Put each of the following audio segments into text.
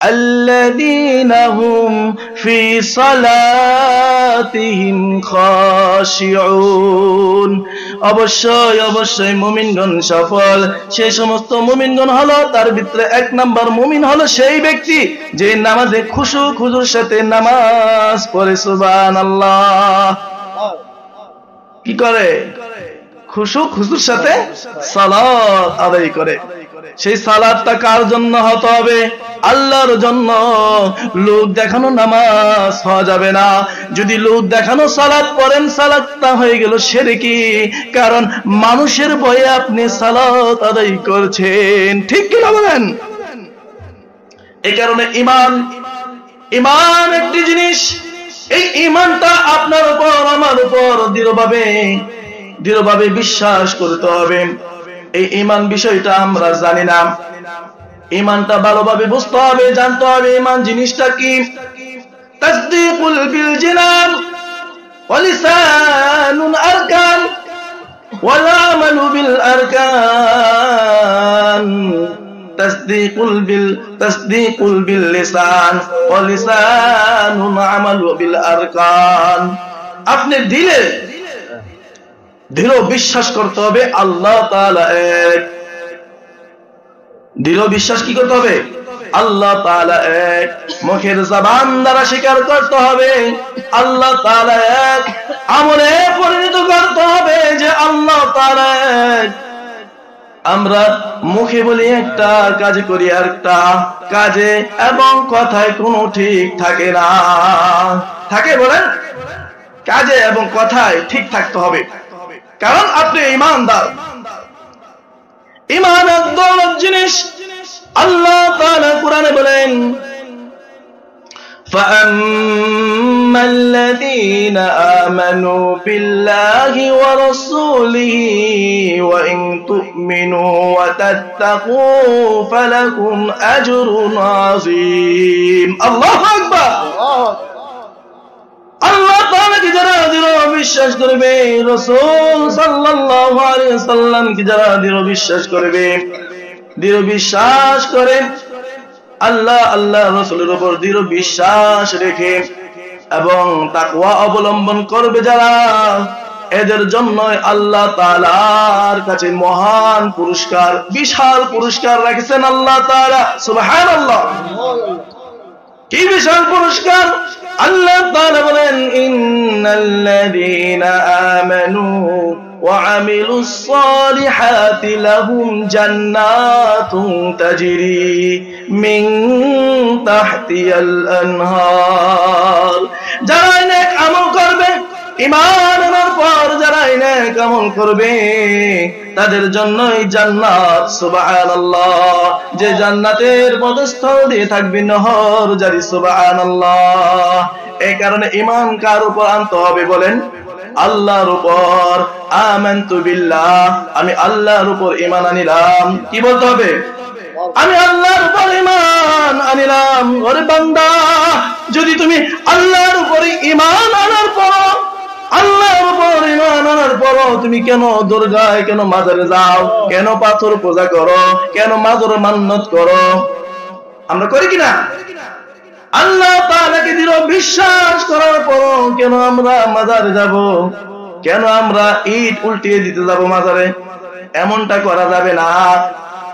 আল্লাযীনা হুম ফি সালাতিহিম খাশিউন। অবশ্যই অবশ্যই মুমিনগণ সফল। সেই সমস্ত মুমিনগণ হলো, তার ভিতরে এক নাম্বার মুমিন হলো সেই ব্যক্তি যে নামাজে খুশু খুজুর সাথে নামাজ পড়ে। সুবহানাল্লাহ। কি করে? খুশু খুজুর সাথে সালাত আদায় করে। সেই সালাতটা কার জন্য হতে হবে? আল্লাহর জন্য। লোক দেখানো নামাজ হওয়া যাবে না। যদি লোক দেখানো সালাত পড়েন, সালাতটা হয়ে গেল শিরকি। কারণ মানুষের ভয়ে আপনি সালাত আদায় করছেন। ঠিক কি না বলেন? এই কারণে ঈমান একটি জিনিস, এই ঈমানটা আপনার উপর আমার উপর দৃঢ়ভাবে বিশ্বাস করতে হবে। এই ঈমান বিষয়টা আমরা জানি না, ঈমানটা ভালোভাবে বুঝতে হবে, জানতে হবে ঈমান জিনিসটা কি। তাসদীকুল বিল জিনান ওয়া লিসানুল আরকান ওয়াল আমালু বিল আরকান। তাসদীকুল বিল লিসান ওয়া লিসানুল আমালু বিল আরকান। আপনি দিলে দৃঢ় বিশ্বাস করতে হবে আল্লাহ তাআলা এক। দৃঢ় বিশ্বাস কি করতে হবে? আল্লাহ তাআলা এক। মুখের জবান দ্বারা স্বীকার করতে হবে আল্লাহ তাআলা এক। আমলে পরিণত করতে হবে যে আল্লাহ তাআলা এক। আমরা মুখে বলি একটা, কাজে করি আরেকটা। কাজে এবং কথায় কোনো ঠিক থাকে না। থাকে বলেন? কাজে এবং কথায় ঠিক থাকতে হবে, কারণ আপনি ঈমানদার। ঈমান এক দৌলত জিনিস। আল্লাহ তাআলা কুরআনে বলেন, فَأَمَّا الَّذِينَ آمَنُوا بِاللَّهِ وَرَسُولِهِ وَإِن تُؤْمِنُوا وَتَتَّقُوا فَلَكُمْ أَجْرٌ عَظِيمٌ। আল্লাহু আকবার। আল্লাহ তাআলা কি যারা দৃঢ় বিশ্বাস করবে, রাসূল সাল্লাল্লাহু আলাইহি ওয়াসাল্লাম কি যারা দৃঢ় বিশ্বাস করবে, দৃঢ় বিশ্বাস করে আল্লাহ রাসূলের উপর দৃঢ় বিশ্বাস রেখে এবং তাকওয়া অবলম্বন করবে যারা, এদের জন্য আল্লাহ তাআলার কাছে মহান পুরস্কার, বিশাল পুরস্কার রেখেছেন আল্লাহ তাআলা। সুবহানাল্লাহ। কি বিশাল পুরস্কার! আল্লাহ তাআলা বলেন, ইন্নাল্লাযীনা আমানু ওয়া আমিলুস সালিহাতি লাহুম জান্নাতুন তাজরি মিন তাহতিহাল আনহার। যারা নেক আমল করবে, ঈমান আনার পর যারা নেক আমল করবে, তাদের জন্যই জান্নাত। সুবহানাল্লাহ। যে জান্নাতের পদস্থল দিয়ে থাকবে নহর জারি। সুবহানাল্লাহ। এই কারণে ঈমান কার উপর আনতে হবে বলেন? আল্লাহর উপর। আমানতু বিল্লাহ, আমি আল্লাহর উপর ঈমান আনিলাম। কি বলতে হবে? আমি আল্লাহর উপর ঈমান আনিলাম। ওরে বান্দা, যদি তুমি আল্লাহর উপরে ঈমান আনার পর, আল্লাহর উপর ঈমান আনার পর তুমি কেন দরগায়, কেন মাজারে যাও, কেন পাথর পূজা করো, কেন মাজার মান্নত করো? আমরা করি কিনা? আল্লাহ তাআলাকে দৃঢ় বিশ্বাস করার পর কেন আমরা মাজারে যাব? কেন আমরা ইট উল্টিয়ে দিতে যাব মাজারে? এমনটা করা যাবে না।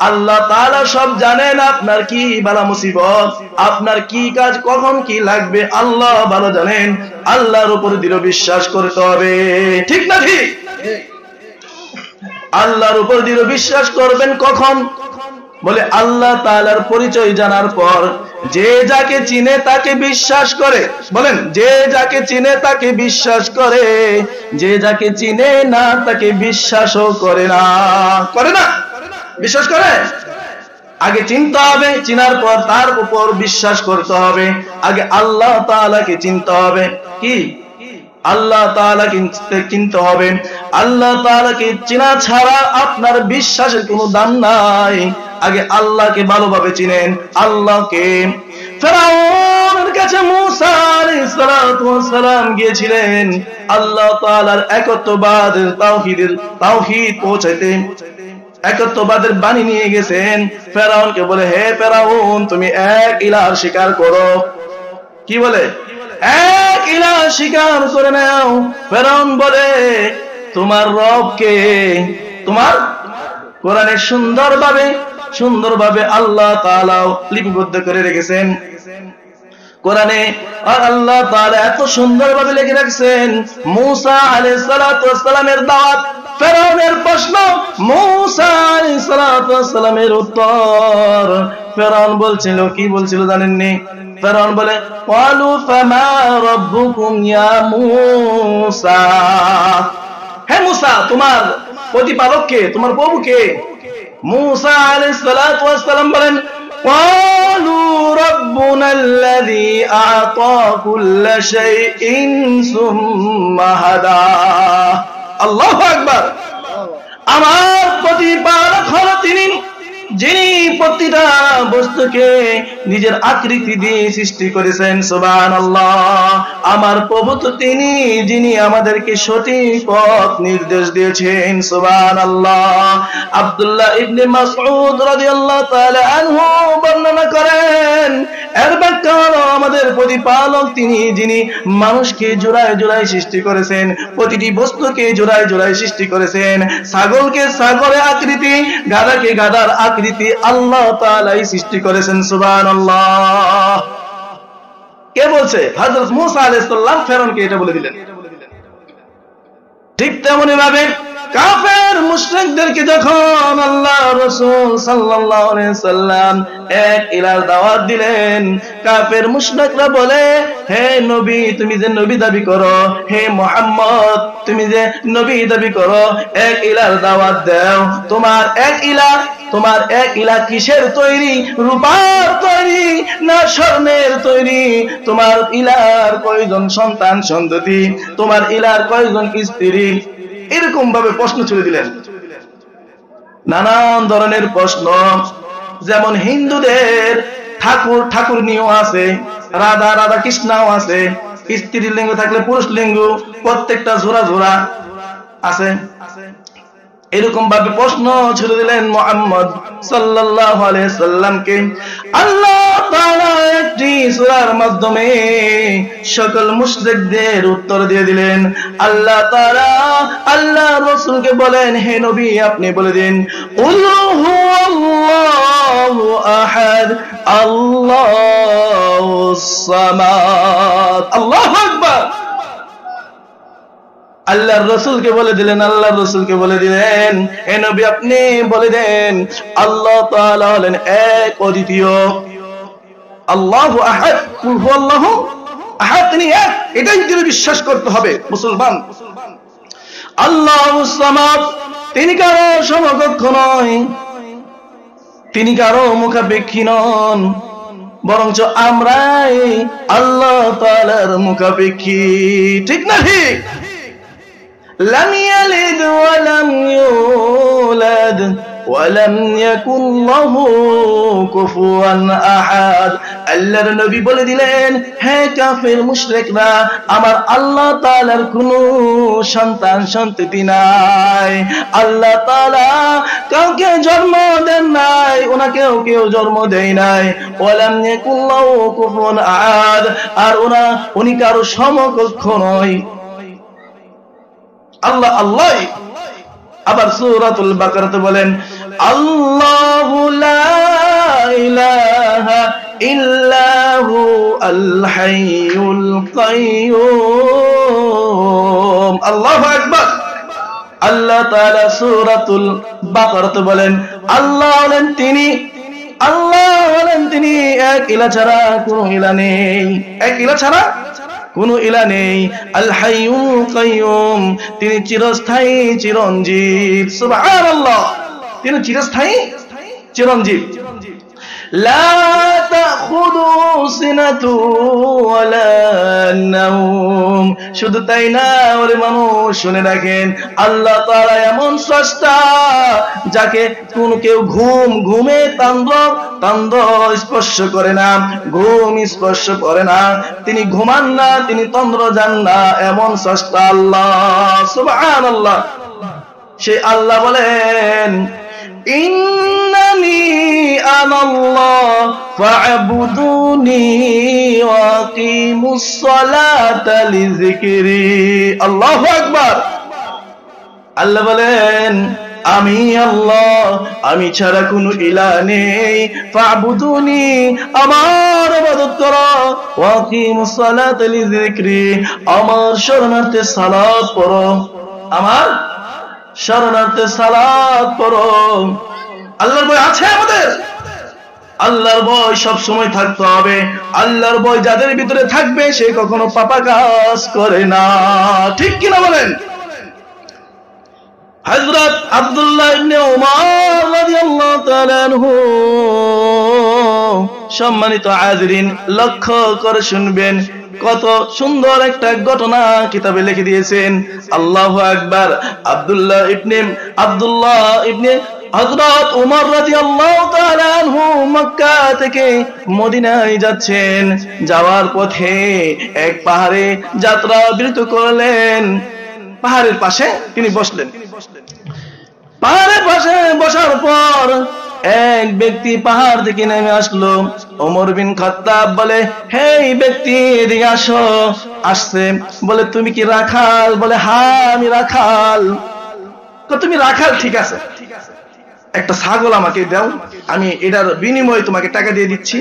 আল্লাহ তাআলা সব জানেন, আপনার কি বালা মুসিবত, আপনার কি কাজ, কখন কি লাগবে আল্লাহ ভালো জানেন। আল্লাহর উপর দৃঢ় বিশ্বাস করতে হবে। ঠিক না ঠিক? আল্লাহর উপর দৃঢ় বিশ্বাস করবেন কখন? বলে আল্লাহ তাআলার পরিচয় জানার পর। যে যাকে চিনে তাকে বিশ্বাস করে। বলেন, যে যাকে চিনে তাকে বিশ্বাস করে, যে যাকে চিনে না তাকে বিশ্বাসও করে না। করে না? বিশ্বাস করে? আগে চিনতে হবে, চিনার পর তার উপর বিশ্বাস করতে হবে। আগে আল্লাহ তাআলাকে চিনতে হবে। কি? আল্লাহ তাআলাকে চিনতে হবে। আল্লাহ তাআলাকে চিনা ছাড়া আপনার বিশ্বাসের কোনো দাম নাই। আগে আল্লাহকে ভালোভাবে চিনেন। আল্লাহকে। ফেরাউনের কাছে মূসা আলাইহিস সালাতু ওয়াস সালাম গিয়েছিলেন আল্লাহ তাআলার একত্ববাদের তাওহীদ পৌঁছাইতে। একত্ববাদের বাণী নিয়ে গেছেন। ফেরাউনকে বলে, হে ফেরাউন, তুমি এক ইলাহর স্বীকার করো। কি বলে? এক ইলাহ স্বীকার করে নাও। ফেরাউন বলে, তোমার রব কে? তোমার কোরআনে সুন্দরভাবে আল্লাহ তাআলা লিপিবদ্ধ করে রেখেছেন। কোরআনে আর আল্লাহ তাআলা এত সুন্দরভাবে লিখে রাখছেন, মূসা আলাইহিস সালাতু ওয়াস সালামের দাওয়াত, ফেরাউনের প্রশ্ন, মূসা আলাইহিস সালাতু ওয়াস সালামের উত্তর। ফেরাউন বলছিল, কি বলছিল জানেননি? ফেরাউন বলে, ক্বালু ফামা রাব্বুকুম ইয়া মূসা। হে মূসা, তোমার প্রতিপালক কে? তোমার প্রভু কে? মূসা আলাইহিস সালাতু ওয়াস সালাম বলেন, ক্বালু রাব্বুনা আল্লাযী আ'তা কুল্লা শাইইন সুম্মা হাদা। আল্লাহু আকবার। আমার প্রতিপালক হলো তিনি, যিনি প্রতিটা বস্তুকে নিজের আকৃতি দিয়ে সৃষ্টি করেছেন। সুবহানাল্লাহ। আমার প্রভু তো তিনি, যিনি আমাদেরকে সঠিক পথ নির্দেশ দিয়েছেন। সুবহানাল্লাহ। আব্দুল্লাহ ইবনে মাসউদ রাদিয়াল্লাহু তাআলা আনহু বর্ণনা করেন, এর ব্যাখ্যা হলো আমাদের প্রতিপালক তিনি, যিনি মানুষকে জোড়ায় জোড়ায় সৃষ্টি করেছেন, প্রতিটি বস্তুকে জোড়ায় জোড়ায় সৃষ্টি করেছেন। ছাগলকে ছাগলের আকৃতি, গাধাকে গাধার আকৃতি আল্লাহ তাআলাই সৃষ্টি করেছেন। সুবহানাল্লাহ। কে বলছে? হযরত মূসা আলাইহিস সালাম ফেরাউনকে এটা বলে দিলেন। ঠিক তেমনি ভাবে কাফের মুশরিকদেরকে যখন আল্লাহ রাসূল সাল্লাল্লাহু আলাইহি সাল্লাম এক ইলাহর দাওয়াত দিলেন, কাফের মুশরিকরা বলে, হে নবী, তুমি যে নবী দাবি করো, হে মুহাম্মদ, তুমি যে নবী দাবি করো, এক ইলাহর দাওয়াত দাও। তোমার এক ইলাহ কিসের তৈরি? রূপার তৈরি না স্বর্ণের তৈরি? তোমার ইলাহর কয়জন সন্তান সন্ততি? তোমার ইলাহর কয়জন স্ত্রী? এরকম ভাবে প্রশ্ন ছুড়ে দিলেন। নানান ধরনের প্রশ্ন, যেমন হিন্দুদের ঠাকুর নিয়েও আছে, রাধা কৃষ্ণও আছে, স্ত্রী লিঙ্গ থাকলে পুরুষ লিঙ্গ, প্রত্যেকটা জোড়া জোড়া আছে। এরকম ভাবে প্রশ্ন ছুড়ে দিলেন মুহাম্মদ সাল্লাল্লাহু আলাইহি সাল্লামকে। আল্লাহ তাআলা একটি সূরার মাধ্যমে সকল মুশরিকদের উত্তর দিয়ে দিলেন। আল্লাহ তাআলা আল্লাহ রাসূলকে বলেন, হে নবী, আপনি বলে দিন, কুল হুয়াল্লাহু আহাদ আল্লাহুস সামাদ। আল্লাহু আকবার। আল্লাহর রাসূলকে বলে দিলেন, হে নবী, আপনি বলে দেন, আল্লাহ তাআলা হলেন এক অদ্বিতীয়। আল্লাহু আহাদ, কুল হুয়াল্লাহু আহাদ, তিনি এক, এটাই তিনি বিশ্বাস করতে হবে মুসলমান। আল্লাহুস সামাদ, তিনি কারো সমকক্ষ নয়, তিনি কারো মুখাপেক্ষী নন, বরঞ্চ আমরাই আল্লাহ তাআলার মুখাপেক্ষী। ঠিক না ঠিক? لم يلد ولم يولد ولم يكن له كفوا أحد। আল্লাহর নবী বলে দিলেন, হে কাফের মুশরিকরা, আমার আল্লাহ তাআলার কোনো সন্তান সন্ততি নাই। আল্লাহ তাআলা কাউকে জন্ম দেন নাই, ওনাকেও কেউ জন্ম দেয় নাই। ওয়ালাম ইয়াকুন লাহু কুফুয়ান আহাদ, আর উনি কারো সমকক্ষ নয়। আল্লাহ আল্লাহ। আবার সূরাতুল বাকারাতে বলেন, আল্লাহু লা ইলাহা ইল্লাহু আল হাইয়ুল কাইয়্যুম। আল্লাহু আকবার। আল্লাহ তাআলা সূরাতুল বাকারাতে বলেন, আল্লাহ হলেন তিনি এক ইলাহ ছাড়া কোনো ইলাহ নেই, এক ইলাহ ছাড়া কোনো ইলাহ নেই। আল হাইয়ুল কাইয়্যুম, তিনি চিরস্থায়ী চিরঞ্জীব। সুবহানাল্লাহ। তিনি চিরস্থায়ী চিরঞ্জীব। লা তাখুদু সিনাতু ওয়ালা নাওম। শুধু তাই না, ওরে মানুষ শুনে রাখেন, আল্লাহ তাআলা এমন স্রষ্টা যাকে কেউ ঘুমে তন্দ্র স্পর্শ করে না, ঘুম স্পর্শ করে না, তিনি ঘুমান না, তিনি তন্দ্র যান না, এমন স্রষ্টা আল্লাহ। সুবহানাল্লাহ। সে আল্লাহ বলেন, ইন্নানি আনাল্লাহ ফা'বুদুনি ওয়া আকিমুস সালাতা লিযিকরি। আল্লাহু আকবার। আল্লাহ বলেন আমি আল্লাহ, আমি ছাড়া কোনো ইলাহ নেই। ফা'বুদুনি, আমার ইবাদত করো। ওয়া আকিমুস সালাতা লিযিকরি, আমার শরণার্থে সালাত পড়ো, আমার শরণার্থে সালাত পড়ো। আল্লাহর ভয় আছে আমাদের? আল্লাহর ভয় সব সময় থাকতে হবে। আল্লাহর ভয় যাদের ভিতরে থাকবে সে কখনো পাপা কাজ করে না। ঠিক কিনা বলেন? হযরত আব্দুল্লাহ ইবনে উমর রাদিয়াল্লাহু তাআলা আনহু, সম্মানিত হাজিরিন লক্ষ্য করে শুনবেন, কত সুন্দর একটা ঘটনা কিতাবে লিখে দিয়েছেন। আল্লাহু আকবার। আব্দুল্লাহ ইবনে হযরত উমর রাদিয়াল্লাহু তাআলা আনহু মক্কা থেকে মদিনায় যাচ্ছেন। যাওয়ার পথে এক পাহাড়ে যাত্রা বিরত করলেন। পাহাড়ের পাশে তিনি বসলেন। পাহাড়ের পাশে বসার পর এক ব্যক্তি পাহাড় থেকে নেমে আসলো। ওমর বিন খাত্তাব বলে, হে ব্যক্তি এদিকে আসো। আসছে, বলে তুমি কি রাখাল? বলে হ্যাঁ আমি রাখাল। তুমি রাখাল, ঠিক আছে, একটা ছাগল আমাকে দাও, আমি এটার বিনিময়ে তোমাকে টাকা দিয়ে দিচ্ছি।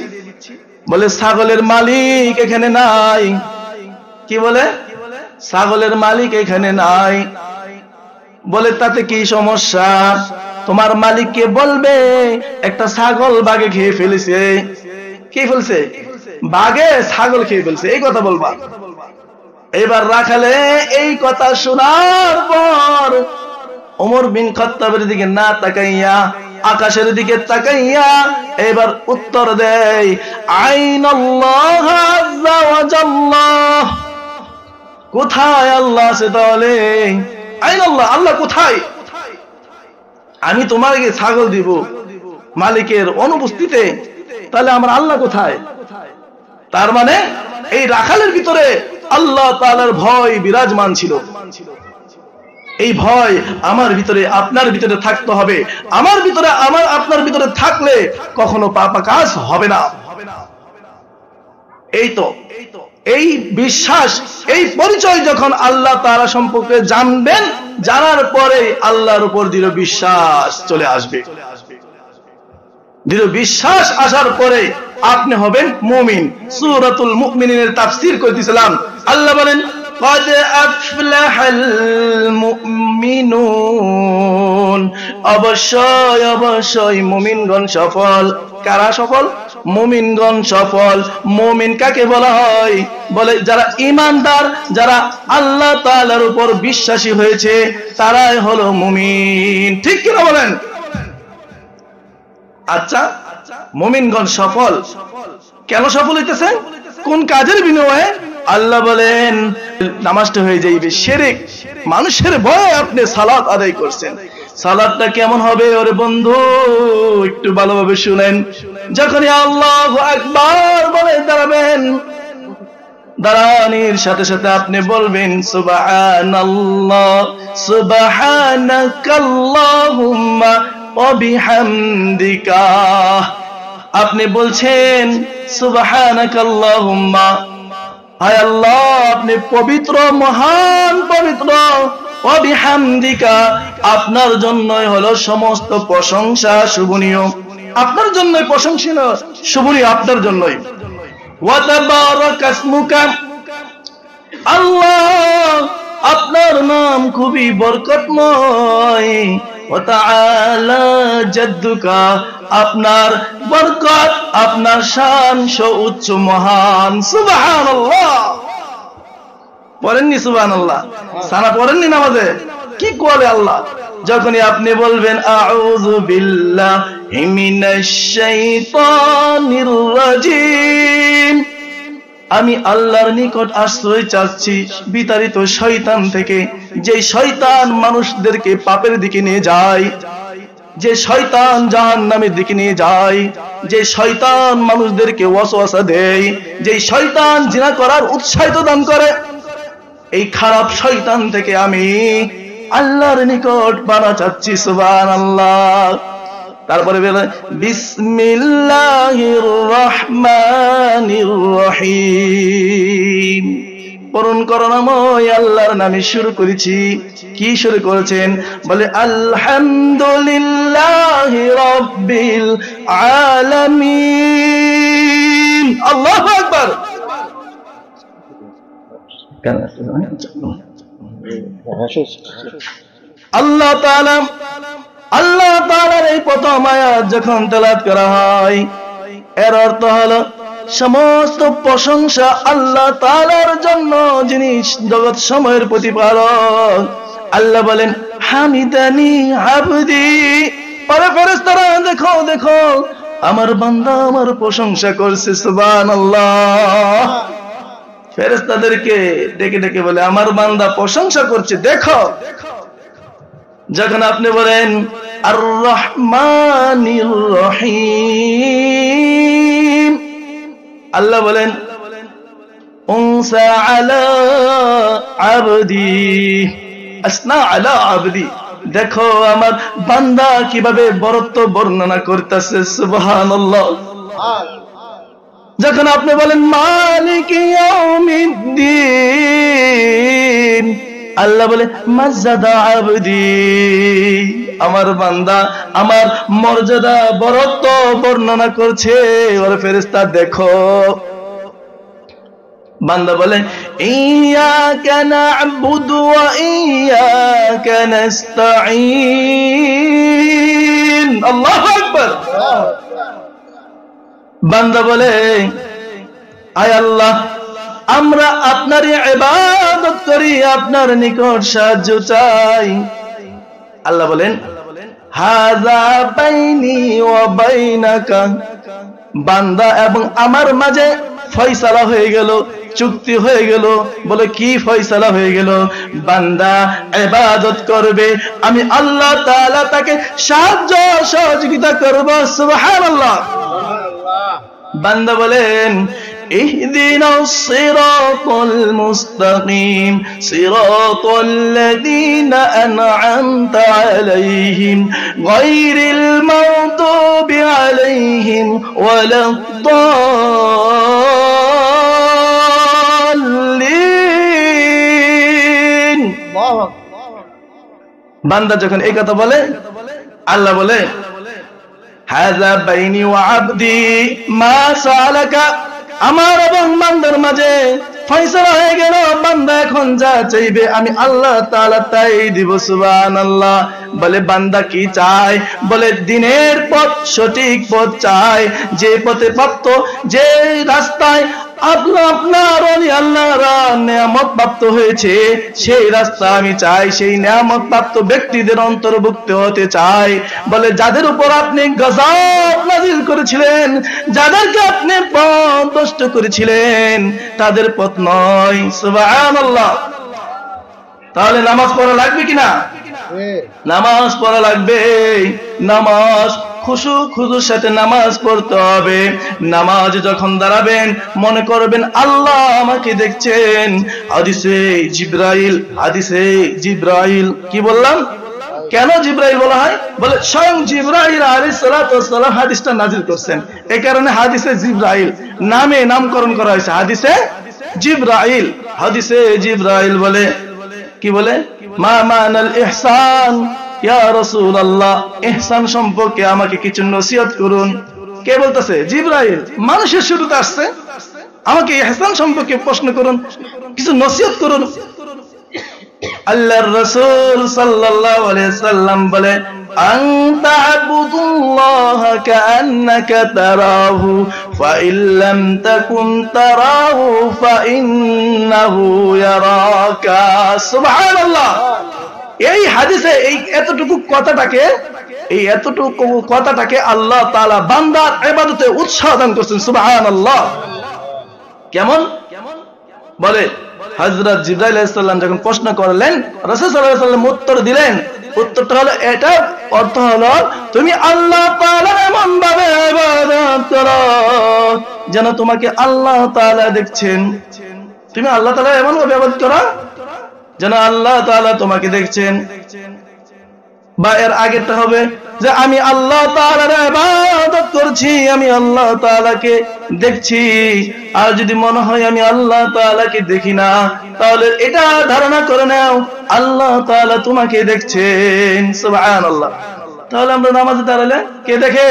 বলে ছাগলের মালিক এখানে নাই। কি বলে? ছাগলের মালিক এখানে নাই। বলে তাতে কি সমস্যা? তোমার মালিককে বলবে একটা ছাগল বাঘে খেয়ে ফেলেছে। কে ফেলছে? বাঘে ছাগল খেয়ে ফেলছে, এই কথা বলবা। এবার রাখালে এই কথা শোনার পর ওমর বিন খাত্তাবের দিকে না তাকাইয়া আকাশের দিকে তাকাইয়া এবার উত্তর দেয়, আইনাল্লাহ আযজা ওয়া জাল্লা। কোথায় আল্লাহ আছে তাহলে? আইনাল্লাহ, আল্লাহ কোথায়? আমি তোমাকে ছাগল দিব মালিকের অনুপস্থিতিতে, তাহলে আমার আল্লাহ কোথায়? তার মানে এই রাখালের ভিতরে আল্লাহ তাআলার ভয় বিরাজমান ছিল। এই ভয় আমার ভিতরে আপনার ভিতরে থাকতে হবে। আমার ভিতরে আপনার ভিতরে থাকলে কখনো পাপ কাজ হবে না। এই বিশ্বাস, এই পরিচয় যখন আল্লাহ তাআলা সম্পর্কে জানবেন, জানার পরে আল্লাহর উপর দৃঢ় বিশ্বাস চলে আসবে। দৃঢ় বিশ্বাস আসার পরে আপনি হবেন মুমিন। সূরাতুল মুমিনের তাফসীর করতেছিলাম। আল্লাহ বলেন, قد أفلح المؤمنون। অবশ্যই অবশ্যই মুমিনগণ সফল। কারা সফল? মুমিনগণ সফল। মুমিন কাকে বলা হয়? বলে যারা ঈমানদার, যারা আল্লাহ তাআলার উপর বিশ্বাসী হয়েছে, তারাই হলো মুমিন। ঠিক কি না বলেন? আচ্ছা, মুমিনগণ সফল কেন সফল হইতেছে? কোন কাজের বিনিময়ে? আল্লাহ বলেন নামাজটা হয়ে যাইবে শিরক। মানুষের ভয়ে আপনি সালাত আদায় করছেন। সালাতটা কেমন হবে? ওরে বন্ধু একটু ভালোভাবে শুনেন। যখনই আল্লাহু আকবার বলে দাঁড়াবেন, দাঁড়ানির সাথে সাথে আপনি বলবেন সুবহানাল্লাহ, সুবহানাকাল্লাহুম্মা ওয়া বিহামদিকা। আপনি বলছেন সুবহানাকাল্লাহুম্মা, হায় আল্লাহ আপনি পবিত্র, মহান পবিত্র। ওয়া বিহামদিকা, আপনার জন্যই হলো সমস্ত প্রশংসা শুভনীয়। আপনার জন্যই প্রশংসনীয়, শুভনীয় আপনার জন্যই। ওয়া তাবারাকা ইসমুকা, আল্লাহ আপনার নাম খুবই বরকতময়। ওয়া তাআলা জাদ্দুকা, আপনার বরকত, আপনার শান উচ্চ মহান। সুবহানাল্লাহ পড়েননি? সুবহানাল্লাহ সানা পড়েননি নামাজে? কি করে আল্লাহ? যখনই আপনি বলবেন আউযু বিল্লাহি মিনাশ শাইতানির রাজিম, আমি আল্লাহর নিকট আশ্রয় চাচ্ছি বিতাড়িত শয়তান থেকে, যে শয়তান মানুষদেরকে পাপের দিকে নিয়ে যায়, যে শয়তান জাহান্নামের দিকে নিয়ে যায়, যে শয়তান মানুষদেরকে ওয়াসওয়াসা দেয়, যে শয়তান জিনা করার উৎসাহিত দান করে, এই খারাপ শয়তান থেকে আমি আল্লাহর নিকট পানা চাচ্ছি। সুবহানাল্লাহ। তারপরে বলে বিসমিল্লাহির রহমানির রহিম, পূরণ করুণাময় আল্লাহর নামে শুরু করেছি। কি শুরু করেছেন? বলে আলহামদুলিল্লাহি রাব্বিল আলামিন। আল্লাহু আকবার। আল্লাহ তাআলার এই প্রথম আয়াত যখন তেলাওয়াত করা হয়, এর অর্থ হলো সমস্ত প্রশংসা আল্লাহ তাআলার জন্য, যিনি জগৎ সময়ের প্রতিপালক। আল্লাহ বলেন হামিদানি আবদি। পরে ফেরেশতারা দেখো দেখো আমার বান্দা আমার প্রশংসা করছে, সুবহানাল্লাহ। ফেরেশতাদেরকে ডেকে ডেকে বলে আমার বান্দা প্রশংসা করছে, দেখো। যখন আপনি বলেন আর রহমানির রহিম, আল্লাহ বলেন উনসা আলা আবদি, আসনা আলা আবদি। দেখো আমার বান্দা কিভাবে বরত্ব বর্ণনা করতেছে, সুবহানাল্লাহ। যখন আপনি বলেন মালিক ইয়াউমিদ্দিন, আল্লাহ বলে মাযযাদা আবদি, আমার বান্দা আমার মর্যাদা বরত্ব বর্ণনা করছে। ওরে ফেরেশতা দেখো। বান্দা বলে ইয়াকা না'বুদু ওয়া ইয়াকা নাস্তাঈন। আল্লাহু আকবার। বান্দা বলে আয় আল্লাহ, আমরা আপনারই ইবাদত করি, আপনার নিকট সাহায্য চাই। আল্লাহ বলেন হাযা বাইনি ওয়া বাইনাকা, বান্দা এবং আমার মাঝে ফয়সালা হয়ে গেল, চুক্তি হয়ে গেল। বলে কি ফয়সালা হয়ে গেল? বান্দা ইবাদত করবে, আমি আল্লাহ তাআলা তাকে সাহায্য সহযোগিতা করব, সুবহানাল্লাহ। বান্দা বলেন ইহদিনাস সিরাতাল মুস্তাকিম সিরাতাল লাযীনা আন'আমতা আলাইহিম গায়রিল মাগদুবি আলাইহিম ওয়ালাদ-দাল্লিন। বান্দা যখন এই কথা বলে, আল্লাহ বলে হাযা বাইনি ওয়া আবদি মা সালাকা, আমার এবং বান্দার মাঝে ফয়সালা হয়ে গেল। বান্দা এখন যা চাইবে আমি আল্লাহ তাআলা তাই দিব, সুবহানাল্লাহ। বলে বান্দা কি চায়? বলে দিনের পথ, সঠিক পথ চায়, যে পথে প্রাপ্ত, যে রাস্তায় আপনার ওলি আল্লাহরা নিয়ামত প্রাপ্ত হয়েছে, সেই রাস্তা আমি চাই, সেই নিয়ামত প্রাপ্ত ব্যক্তিদের অন্তর্ভুক্ত হতে চাই। বলে যাদের উপর আপনি গজব নাযিল করেছিলেন, যাদেরকে আপনি পথভ্রষ্ট করেছিলেন, তাদের পথ নয়, সুবহানাল্লাহ। তাহলে নামাজ পড়া লাগবে কিনা? নামাজ পড়া লাগবে। নামাজ খুশুর সাথে নামাজ পড়তে হবে। নামাজ যখন দাঁড়াবেন মনে করবেন আল্লাহ আমাকে দেখছেন। হাদিসে জিবরাইল, কি বললাম? কেন জিবরাইল বলা হয়? বলে স্বয়ং জিবরাইল আলাইহিস সালাতু ওয়াস সালাম হাদিসটা নাযিল করছেন, এই কারণে হাদিসে জিবরাইল নামে নামকরণ করা হয়েছে। হাদিসে জিবরাইল বলে, কি বলে? মা মানাল ইহসান ইয়া রাসূলুল্লাহ, ইহসান সম্পর্কে আমাকে কিছু নসিহত করুন। কে বলতেছে? জিবরাইল। মানুষের শুরুতে আসছে, আমাকে ইহসান সম্পর্কে প্রশ্ন করুন, কিছু নসিহত করুন। আল্লাহর রাসূল সাল্লাল্লাহু আলাইহি সাল্লাম বলে আনতা আবুদুল্লাহা কাআন্নাকা তারাহু ফাইন লাম তাকুন তারাহু ফাইন্নাহু ইয়ারাকা। সুবহানাল্লাহ। এই হাদিসে এই এতটুকু কথাটাকে আল্লাহ তাআলা বান্দার ইবাদতে উৎসাহ দান করছেন, সুবহানাল্লাহ। কেমন? বলে হযরত জিবরাইল আলাইহিস সালাম যখন প্রশ্ন করলেন, রাসূল সাল্লাল্লাহু আলাইহি ওয়াসাল্লাম উত্তর দিলেন। উত্তরটা হলো এটা, অর্থ হলো তুমি আল্লাহ তাআলার এমন ভাবে ইবাদত করো যেন তোমাকে আল্লাহ তাআলা দেখছেন। তুমি আল্লাহ তাআলার এমন ভাবে ইবাদত করো যেন আল্লাহ তাআলা তোমাকে দেখছেন। বা এর আগেরটা হবে যে আমি আল্লাহ তাআলার ইবাদত করছি, আমি আল্লাহ তাআলাকে দেখছি। আর যদি মনে হয় আমি আল্লাহ তাআলাকে দেখি না, তাহলে এটা ধারণা করে নাও আল্লাহ তাআলা তোমাকে দেখছেন। সুবহানাল্লাহ। তাহলে আমরা নামাজে দাঁড়ালে কে দেখে?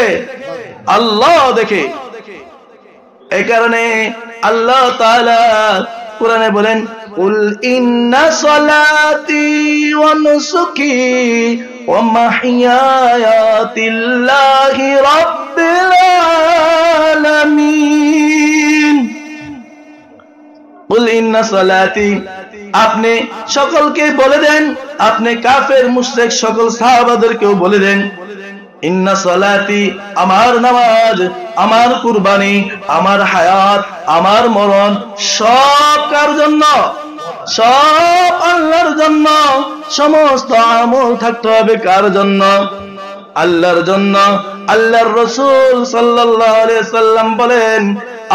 আল্লাহ দেখে। এই কারণে আল্লাহ তাআলা কোরআনে বলেন, কুল ইন্না সলাতি ওয়া নুসুকি ওয়া মাহইয়ায়া লিল্লাহি রাব্বিল আলামিন। কুল ইন্না সলাতি, আপনি সকলকে বলে দেন, আপনি কাফের মুশরিক সকল সাহাবাদেরকেও বলে দেন, ইন্না সলাতি, আমার নামাজ, আমার কুরবানি, আমার হায়াত, আমার মরণ সব কার জন্য? সব আল্লাহর জন্য। সমস্ত আমল থাকতে হবে কার জন্য? আল্লাহর জন্য। আল্লাহর রাসূল সাল্লাল্লাহু আলাইহি সাল্লাম বলেন,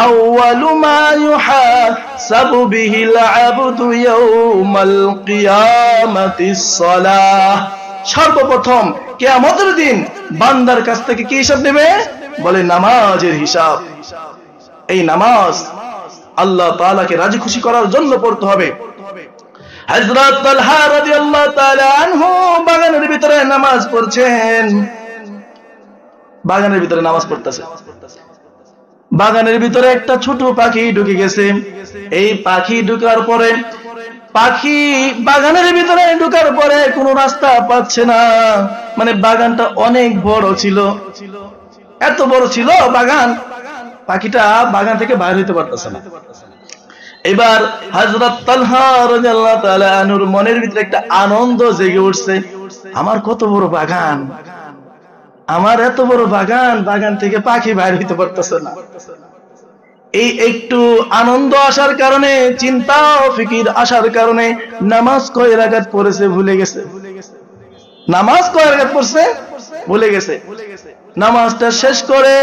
আউয়ালু মা ইউহাসাবু বিহিল আবদু ইয়াউমাল কিয়ামাতিস সালাহ। সর্বপ্রথম কিয়ামতের দিন বান্দার কাছ থেকে কি হিসাব নেবে? বলে নামাজের হিসাব। এই নামাজ আল্লাহ তাআলাকে রাজি খুশি করার জন্য পড়তে হবে। হযরত তালহা রাদিয়াল্লাহু তাআলা আনহু বাগানের ভিতরে নামাজ পড়ছেন। বাগানের ভিতরে নামাজ পড়তেছে। বাগানের ভিতরে একটা ছোট পাখি ঢুকে গেছে। এই পাখি ঢোকার পরে, পাখি বাগানের ভিতরে ঢোকার পরে কোনো রাস্তা পাচ্ছে না। মানে বাগানটা অনেক বড় ছিল, এত বড় ছিল বাগান, পাখিটা বাগান থেকে বাইরে হইতে পারতেছে না। এবার হযরত তালহা রাদিয়াল্লাহু তাআলা আনহুর মনের ভিতরে একটা আনন্দ জেগে উঠছে, আমার কত বড় বাগান, আমার এত বড় বাগান, বাগান থেকে পাখি বাইরে হইতে পারতেছে না। এই একটু আনন্দ আসার কারণে, চিন্তা ও ফিকির আসার কারণে নামাজ কয় রাকাত পড়েছে ভুলে গেছে। নামাজ কয় রাকাত পড়ছে ভুলে গেছে। নামাজটা শেষ করে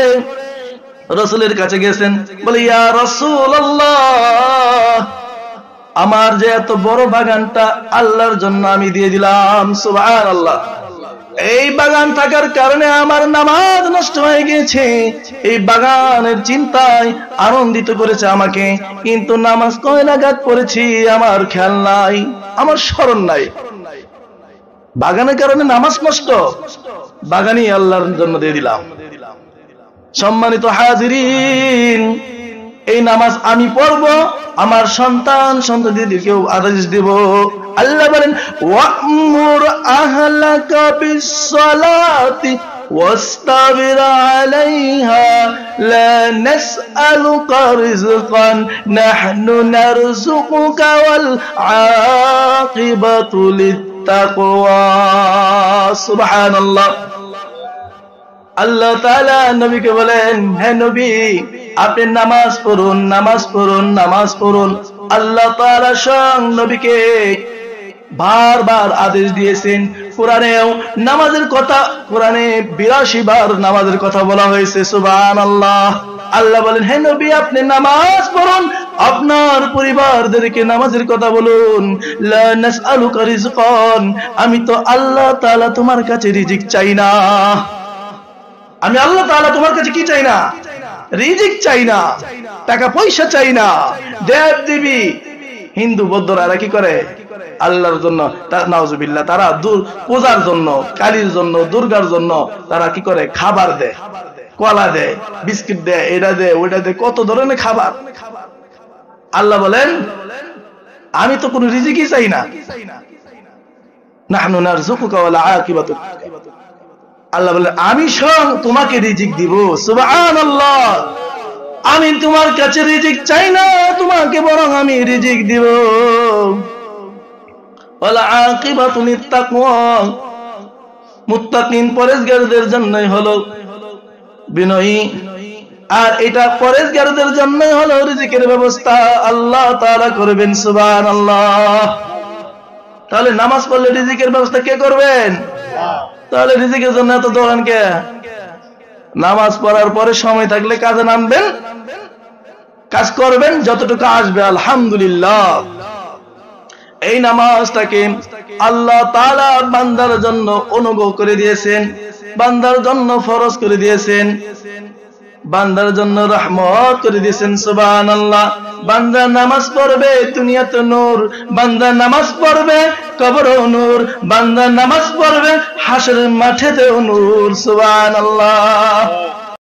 রাসূলের কাছে গেছেন, বলে ইয়া রাসূলুল্লাহ, আমার যে এত বড় বাগানটা আল্লাহর জন্য আমি দিয়ে দিলাম। সুবহানাল্লাহ। এই বাগান থাকার কারণে আমার নামাজ নষ্ট হয়ে গেছে। এই বাগানের চিন্তায় আনন্দিত করেছে আমাকে, কিন্তু নামাজ কয় রাকাত পড়েছি আমার খেয়াল নাই, আমার স্মরণ নাই। বাগানের কারণে নামাজ নষ্ট, বাগানই আল্লাহর জন্য দিয়ে দিলাম। সম্মানিত হাজিরিন, এই নামাজ আমি পড়ব, আমার সন্তান সন্ততিদেরকেও আদেশ দেব। আল্লাহ বলেন, ওয়া'মুর আহলাকা বিস-সালাতি ওয়াসতাবির আলাইহা লা নাসআলুকা রিজকান নাহনু নারযুকুকা ওয়াল আকিবাতু লিত-তাকওয়া। সুবহানাল্লাহ। আল্লাহ তাআলা নবীকে বলেন, হে নবী, আপনি নামাজ পড়ুন, নামাজ পড়ুন, নামাজ পড়ুন। আল্লাহ তাআলা স্বয়ং নবীকে বারবার আদেশ দিয়েছেন। কোরআনেও নামাজের কথা, কোরআনে 82 বার নামাজের কথা বলা হয়েছে। সুবহানাল্লাহ। আল্লাহ বলেন, হে নবী, আপনি নামাজ পড়ুন, আপনার পরিবারদেরকে নামাজের কথা বলুন। লা নাসআলুকা রিজকান, আমি তো আল্লাহ তাআলা তোমার কাছে রিজিক চাই না। আমি আল্লাহ তাআলা তোমার কাছে কি চাই না? রিজিক চাই না, টাকা পয়সা চাই না। দেব দেবী হিন্দু বৌদ্ধরা কি করে? আল্লাহর জন্য, নাউজুবিল্লাহ, তারা পূজার জন্য, কালীর জন্য, দুর্গার জন্য তারা কি করে? খাবার দেয়, কলা দেয়, বিস্কিট দেয়, এটা দেয়, ওইটা দেয়, কত ধরনের খাবার। আল্লাহ বলেন, আমি তো কোনো রিজিকই চাই না। নাহনু নারযুকুকা ওয়াল আকিবাতু। আল্লাহ বলেন, আমি স্বয়ং তোমাকে রিজিক দিব। সুবহানাল্লাহ। আমি তোমার কাছে রিজিক চাই না, তোমাকে বরং আমি রিজিক দিব। ওয়াল আকিবাতু লিত-তাকওয়া, মুত্তাকিন পরেজগারদের জন্যই হলো বিনয়ী, আর এটা পরেজগারদের জন্যই হলো রিজিকের ব্যবস্থা আল্লাহ তাআলা করবেন। সুবহানাল্লাহ। তাহলে নামাজ পড়লে রিজিকের ব্যবস্থা কে করবেন? তাহলে রিজিকের জন্য এত দৌড়ান কে? নামাজ পড়ার পরে সময় থাকলে কাজে নামবেন, কাজ করবেন, যতটুকু আসবে আলহামদুলিল্লাহ। এই নামাজটাকে আল্লাহ তাআলা বান্দার জন্য অনুগ্রহ করে দিয়েছেন, বান্দার জন্য ফরজ করে দিয়েছেন, বান্দার জন্য রহমত করে দিয়েছেন। সুবহানাল্লাহ। বান্দা নামাজ পড়বে দুনিয়াতে নূর, বান্দা নামাজ পড়বে কবরেও নূর, বান্দা নামাজ পড়বে হাসরের মাঠেতেও নূর। সুবহানাল্লাহ।